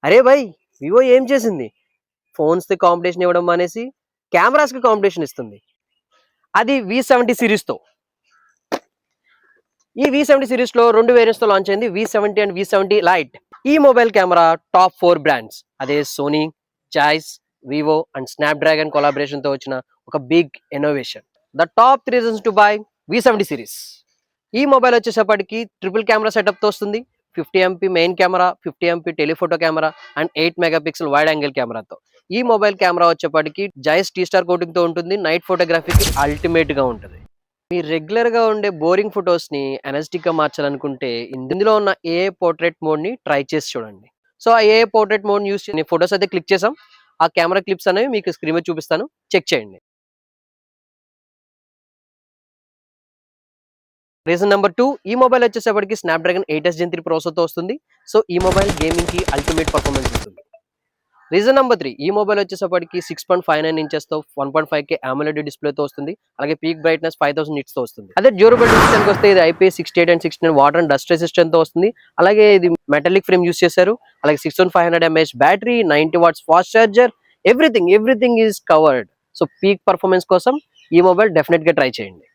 అరే భయ్, వివో ఏం చేసింది? ఫోన్స్ కి కాంపిటీషన్ ఇవ్వడం మానేసి కెమెరాస్ కి కాంపిటీషన్ ఇస్తుంది. అది V70 సిరీస్ తో. ఈ V70 సిరీస్ లో 2 వేరియంట్స్ తో లాంచ్ అయింది, V70 అండ్ V70 లైట్. ఈ మొబైల్ కెమెరా టాప్ 4 బ్రాండ్స్, అదే Sony, Zeiss, Vivo and Snapdragon collaboration తో వచ్చిన ఒక big innovation. The top 3 reasons to buy V70 series. ఈ మొబైల్ వచ్చేసప్పటికి ట్రిపుల్ కెమెరా సెటప్ తో వస్తుంది. 50 MP main camera, 50 MP telephoto camera and 8 MP wide angle కెమెరాతో. ఈ మొబైల్ కెమెరా వచ్చేప్పటికి జైస్ టీ స్టార్ కోటింగ్ తో ఉంటుంది. నైట్ ఫోటోగ్రఫీకి అల్టిమేట్ గా ఉంటుంది. మీరు రెగ్యులర్ గా ఉండే బోరింగ్ ఫొటోస్ ని ఎనర్జెటిక్ గా మార్చాలనుకుంటే ఇందులో ఉన్న ఏ పోర్ట్రేట్ మోడ్ ని ట్రై చేసి చూడండి. సో ఆ ఏ పోర్ట్రేట్ మోడ్ యూస్ చేసి ఫొటోస్ అయితే క్లిక్ చేసాం. ఆ కెమెరా క్లిప్స్ అనేవి మీకు స్క్రీన్ మీద చూపిస్తాను, చెక్ చేయండి. రీజన్ నెంబర్ 2, ఈ మొబైల్ వచ్చేసప్పటికి స్నాప్డ్రాగన్ 8s Gen 3 ప్రాసెసర్ తో వస్తుంది. సో ఈ మొబైల్ గేమింగ్ కి అల్టిమేట్ పర్ఫార్మెన్స్ ఇస్తుంది. రీజన్ నెంబర్ 3, ఈ మొబైల్ వచ్చేసప్పటికి 6.59 ఇంచెస్ తో 1.5K AMOLED డిస్ప్లే తో వస్తుంది. అలాగే పీక్ బ్రైట్నెస్ 5000 నిట్స్ తో వస్తుంది. అదే డ్యూరబిలిటీ విషయానికి వస్తే ఇది IP68 and 69 water and dust resistant తో వస్తుంది. అలాగే ఇది మెటాలిక్ ఫ్రేమ్ యూస్ చేశారు. అలాగే 6500 mAh battery, 90 watts fast charger, everything is covered. So peak performance కోసం ఈ మొబైల్ డెఫినెట్ గా ట్రై చేయండి.